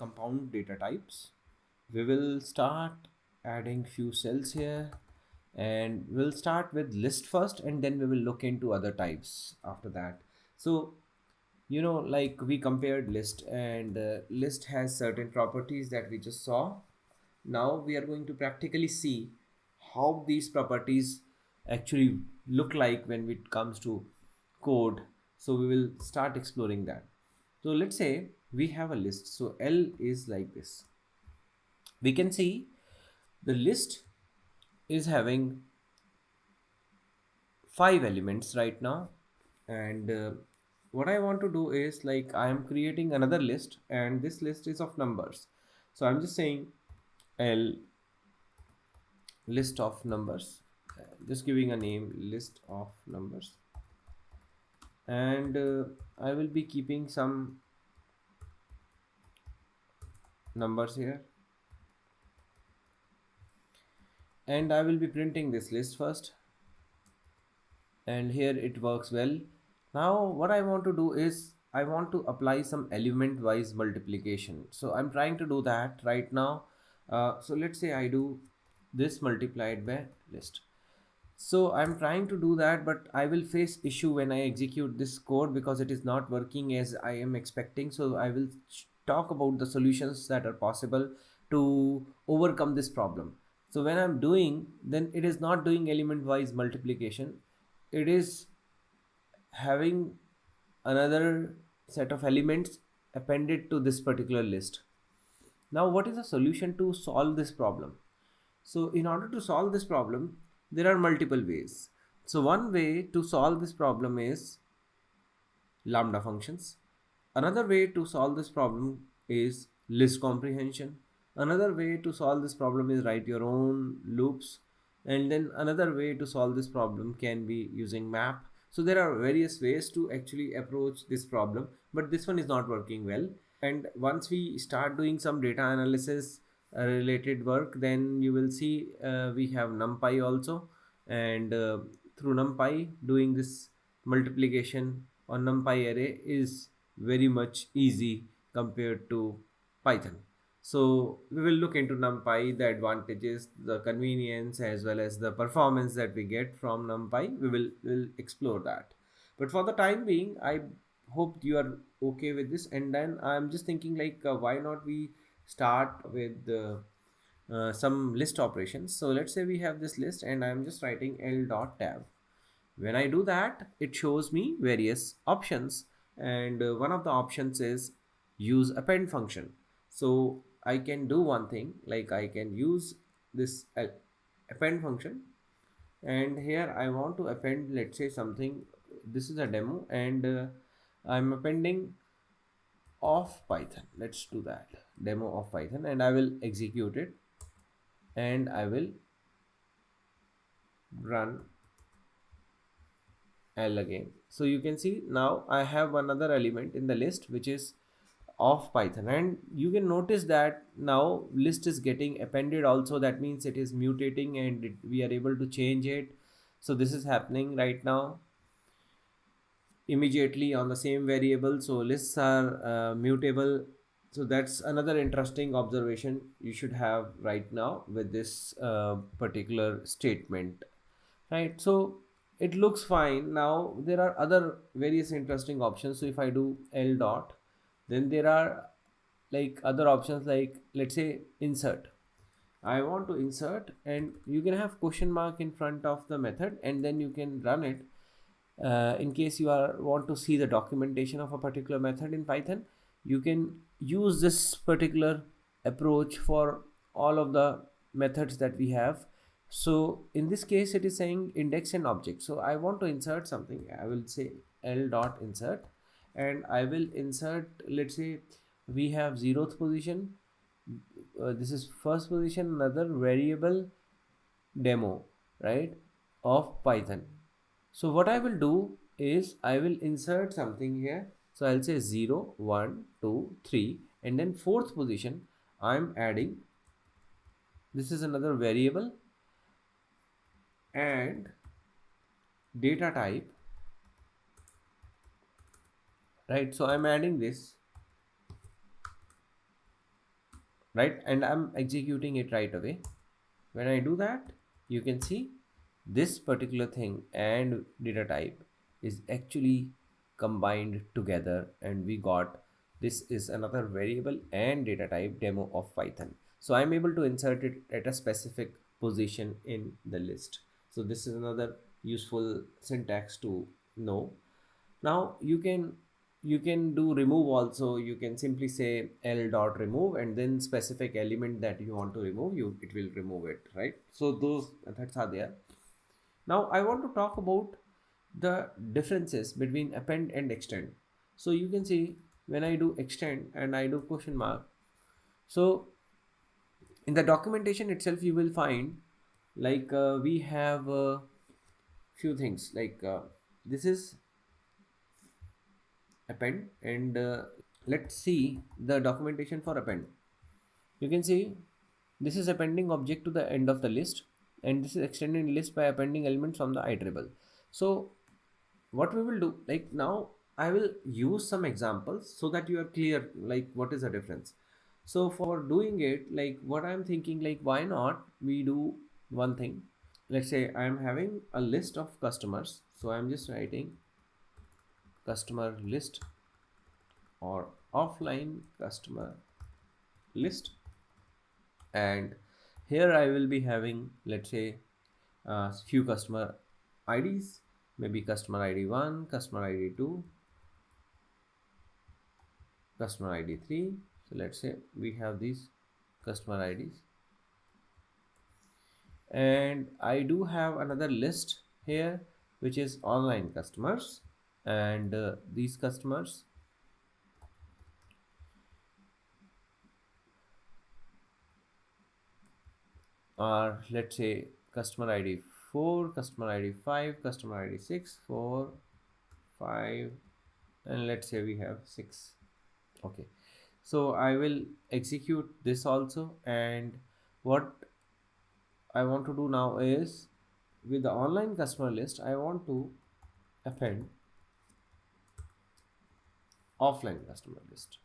compound data types. We will start adding few cells here, and we'll start with list first, and then we will look into other types after that. So like we compared list, and list has certain properties that we just saw. Now we are going to practically see how these properties actually look like when it comes to code. So we will start exploring that. So let's say we have a list. So L is like this. We can see the list is having 5 elements right now. And what I want to do is, like, I am creating another list, and this list is of numbers. So I'm just saying L list of numbers, just giving a name list of numbers. And I will be keeping some numbers here, and I will be printing this list first, and here it works well. Now what I want to do is I want to apply some element wise multiplication. So I'm trying to do that right now. So let's say I do this multiplied by list. So I'm trying to do that, but I will face issue when I execute this code because it is not working as I am expecting. So I will talk about the solutions that are possible to overcome this problem. So when I'm doing, then it is not doing element wise multiplication. It is having another set of elements appended to this particular list. Now, what is the solution to solve this problem? So in order to solve this problem, there are multiple ways. So one way to solve this problem is lambda functions. Another way to solve this problem is list comprehension. Another way to solve this problem is write your own loops. And then another way to solve this problem can be using map. So there are various ways to actually approach this problem, but this one is not working well. And once we start doing some data analysis related work, then you will see we have numpy also. And through numpy, doing this multiplication on numpy array is very much easy compared to Python. So we will look into NumPy, the advantages, the convenience, as well as the performance that we get from NumPy. We will explore that. But for the time being, I hope you are okay with this. And then I'm just thinking, like, why not we start with some list operations. So let's say we have this list, and I'm just writing L dot tab. When I do that, it shows me various options, and one of the options is use append function. So I can do one thing, like I can use this append function, and here I want to append, let's say, something. This is a demo, and I'm appending of Python. Let's do that, demo of Python, and I will execute it, and I will run L again. So you can see now I have another element in the list which is of Python, and you can notice that now list is getting appended also. That means it is mutating, and we are able to change it. So this is happening right now immediately on the same variable. So lists are mutable. So that's another interesting observation you should have right now with this particular statement, right? So it looks fine. Now there are other various interesting options. So if I do L dot, then there are like other options, like let's say insert. I want to insert, and you can have question mark in front of the method, and then you can run it. In case you want to see the documentation of a particular method in Python, you can use this particular approach for all of the methods that we have. So in this case, it is saying index and object. So I want to insert something. I will say L dot insert, and I will insert, let's say we have 0th position. This is first position, another variable demo, right, of Python. So what I will do is I will insert something here. So I'll say 0, 1, 2, 3, and then 4th position I'm adding. This is another variable and data type, right? So I'm adding this, right? And I'm executing it right away. When I do that, you can see this particular thing and data type is actually combined together, and we got this is another variable and data type demo of Python. So I'm able to insert it at a specific position in the list. So this is another useful syntax to know. Now you can do remove also. You can simply say l dot remove and then specific element that you want to remove, you it will remove it, right? So those methods are there. Now I want to talk about the differences between append and extend. So you can see when I do extend and I do question mark, so in the documentation itself you will find like we have few things like this is append, and let's see the documentation for append. You can see this is appending object to the end of the list, and this is extending list by appending elements from the iterable. So what we will do, like now I will use some examples so that you are clear like what is the difference. So for doing it, like what I'm thinking, like why not we do one thing. Let's say I'm having a list of customers, so I'm just writing customer list or offline customer list, and here I will be having, let's say, few customer IDs, maybe customer ID 1, customer ID 2, customer ID 3. So let's say we have these customer IDs, and I do have another list here which is online customers, and these customers are, let's say, customer ID 4, customer ID 5, customer ID 6, 4, 5, and let's say we have 6. Okay, so I will execute this also, and what I want to do now is with the online customer list I want to append offline customer list.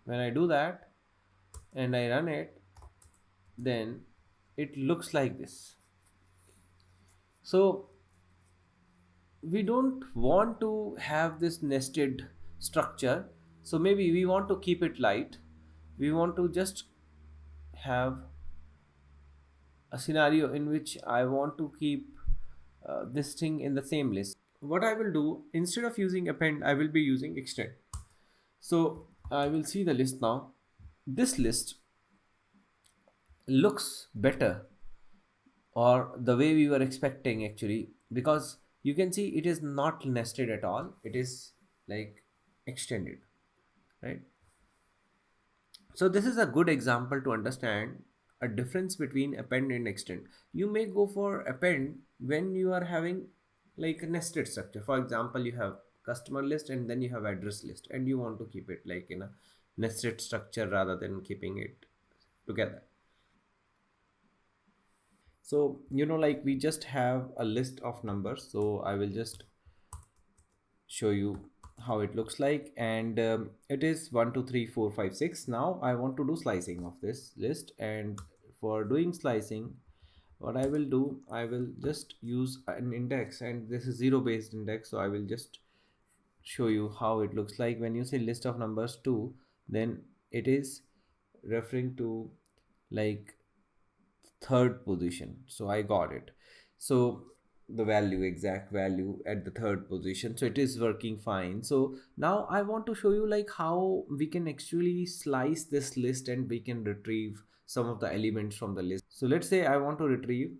When I do that and I run it, then it looks like this. So we don't want to have this nested structure, so maybe we want to keep it light. We want to just have a scenario in which I want to keep this thing in the same list. What I will do, instead of using append I will be using extend. So I will see the list now. This list looks better, or the way we were expecting actually, because you can see it is not nested at all, it is like extended, right? So this is a good example to understand a difference between append and extend. You may go for append when you are having like a nested structure. For example, you have customer list and then you have address list, and you want to keep it like in a nested structure rather than keeping it together. So like we just have a list of numbers, so I will just show you how it looks like, and it is 1 2 3 4 5 6. Now I want to do slicing of this list, and for doing slicing, what I will do, I will just use an index, and this is zero based index, so I will just show you how it looks like. When you say list of numbers 2, then it is referring to like third position, so I got it. So the value, exact value at the third position, so it is working fine. So now I want to show you like how we can actually slice this list and we can retrieve some of the elements from the list. So let's say I want to retrieve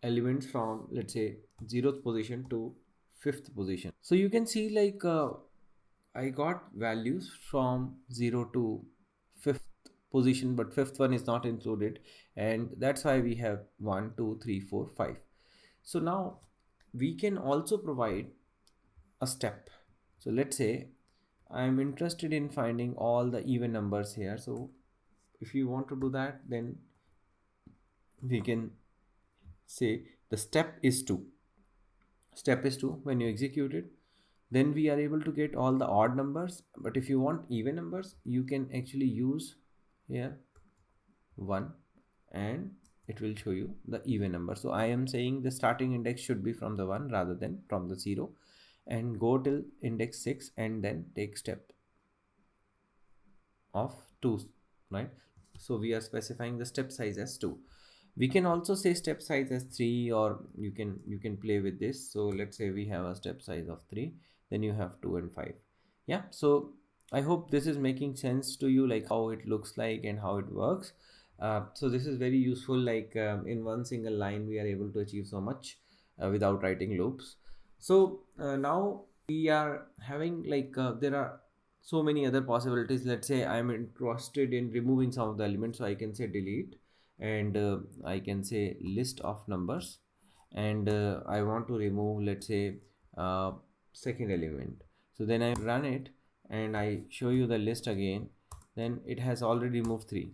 elements from, let's say, 0th position to 5th position. So you can see like I got values from 0 to 5th position, but 5th one is not included, and that's why we have 1 2 3 4 5. So now we can also provide a step. So let's say I'm interested in finding all the even numbers here. So if you want to do that, then we can say the step is 2. Step is 2. When you execute it, then we are able to get all the odd numbers, but if you want even numbers, you can actually use here 1, and it will show you the even number. So I am saying the starting index should be from the 1 rather than from the 0, and go till index 6 and then take step of 2, right? So we are specifying the step size as 2. We can also say step size as 3, or you can play with this. So let's say we have a step size of 3, then you have 2 and 5. Yeah, so I hope this is making sense to you, like how it looks like and how it works. So this is very useful, like in one single line we are able to achieve so much without writing loops. So now we are having like there are so many other possibilities. Let's say I'm interested in removing some of the elements, so I can say delete, and I can say list of numbers, and I want to remove, let's say, uh, second element. So then I run it and I show you the list again, then it has already removed 3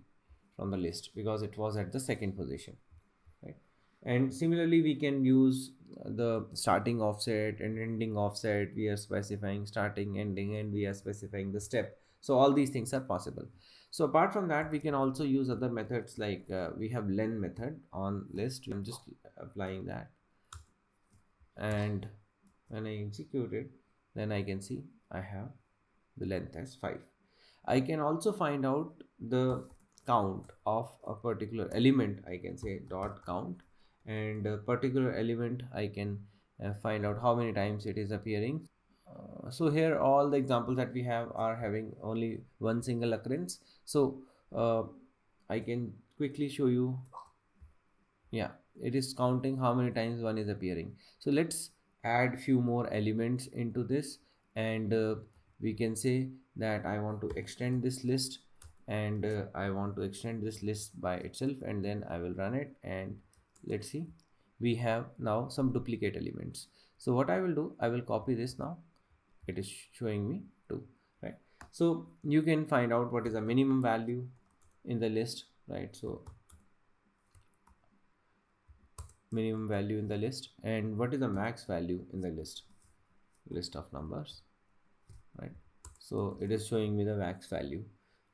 from the list because it was at the second position, right? And similarly we can use the starting offset and ending offset. We are specifying starting, ending, and we are specifying the step. So all these things are possible. So apart from that, we can also use other methods, like we have len method on list. I'm just applying that, and when I execute it, then I can see I have the length as 5. I can also find out the count of a particular element. I can say dot count, and a particular element I can find out how many times it is appearing. So here all the examples that we have are having only one single occurrence. So uh, I can quickly show you. Yeah, it is counting how many times one is appearing. So let's add few more elements into this, and we can say that I want to extend this list, and I want to extend this list by itself, and then I will run it, and let's see, we have now some duplicate elements. So what I will do, I will copy this now. It is showing me 2, right? So you can find out what is the minimum value in the list, right? So minimum value in the list, and what is the max value in the list of numbers, right? So it is showing me the max value,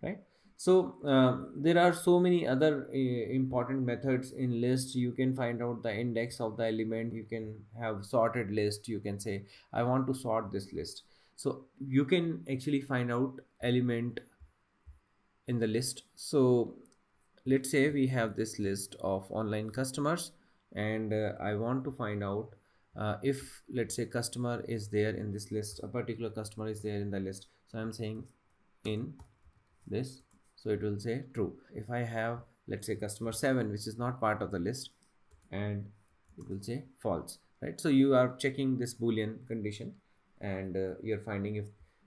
right? So there are so many other important methods in list. You can find out the index of the element. You can have sorted list. You can say I want to sort this list. So you can actually find out element in the list. So let's say we have this list of online customers, and I want to find out if, let's say, customer is there in this list, a particular customer is there in the list. So I'm saying in this, so it will say true. If I have, let's say, customer 7 which is not part of the list, and it will say false, right? So you are checking this boolean condition, and you're finding if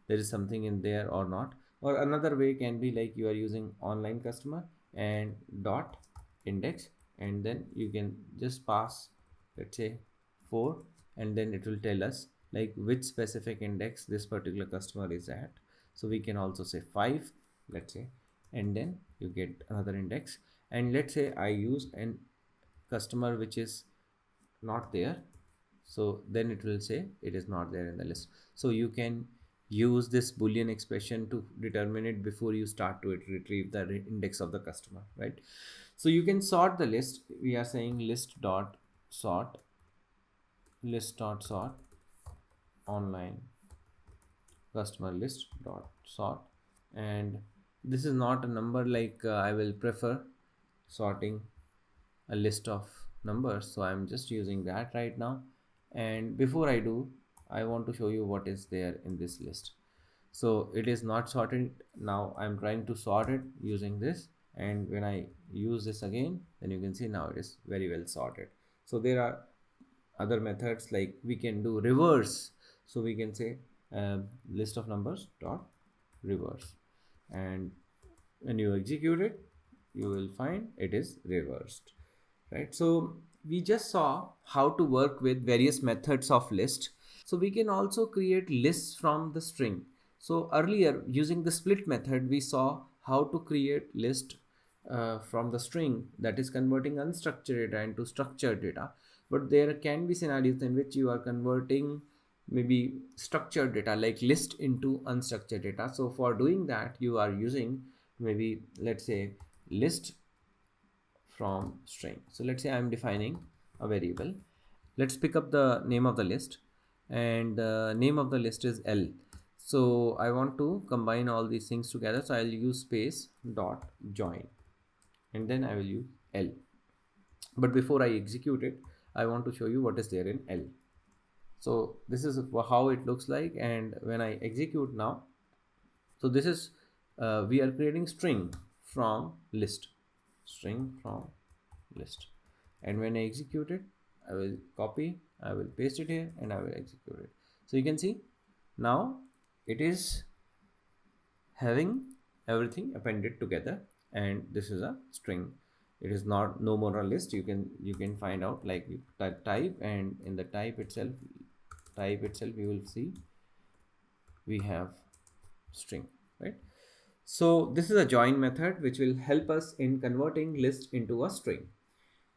there is something in there or not. Or another way can be like you are using online customer and dot index, and then you can just pass, let's say, 4, and then it will tell us like which specific index this particular customer is at. So we can also say 5, let's say, and then you get another index. And let's say I use an customer which is not there, so then it will say it is not there in the list. So you can use this boolean expression to determine it before you start to retrieve the index of the customer, right? So you can sort the list. We are saying list dot sort online customer list dot sort, and this is not a number, like I will prefer sorting a list of numbers, so I'm just using that right now. And before I do, I want to show you what is there in this list. So it is not sorted. Now I'm trying to sort it using this, and when I use this again, then you can see now it is very well sorted. So there are other methods, like we can do reverse. So we can say list of numbers dot reverse, and when you execute it, you will find it is reversed, right? So we just saw how to work with various methods of list. So we can also create lists from the string. So earlier, using the split method, we saw how to create list from the string, that is converting unstructured data into structured data. But there can be scenarios in which you are converting maybe structured data like list into unstructured data. So for doing that, you are using maybe let's say list from string. So let's say I'm defining a variable. Let's pick up the name of the list, and the name of the list is L. So I want to combine all these things together, so I'll use space dot join, and then I will use L. But before I execute it, I want to show you what is there in L. So this is how it looks like, and when I execute now, so this is we are creating string from list, string from list, and when I execute it, I will copy, I will paste it here, and I will execute it. So you can see now it is having everything appended together, and this is a string. It is not no more a list. You can find out, like you type, and in the type itself you will see we have string, right? So this is a join method which will help us in converting list into a string.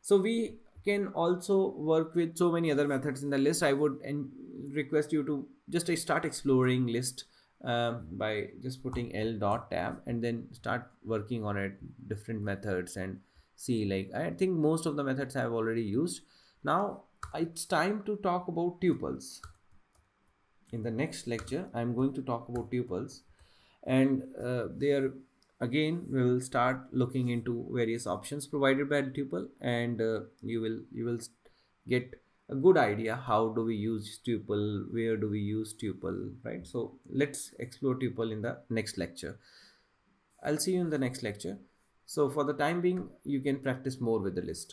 So we can also work with so many other methods in the list. I would request you to just start exploring list by just putting L dot tab and then start working on it, different methods, and see, like, I think most of the methods I have already used. Now it's time to talk about tuples. In the next lecture I'm going to talk about tuples, and there again we will start looking into various options provided by the tuple, and you will get a good idea how do we use tuple, where do we use tuple, right? So let's explore tuple in the next lecture. I'll see you in the next lecture. So for the time being, you can practice more with the list.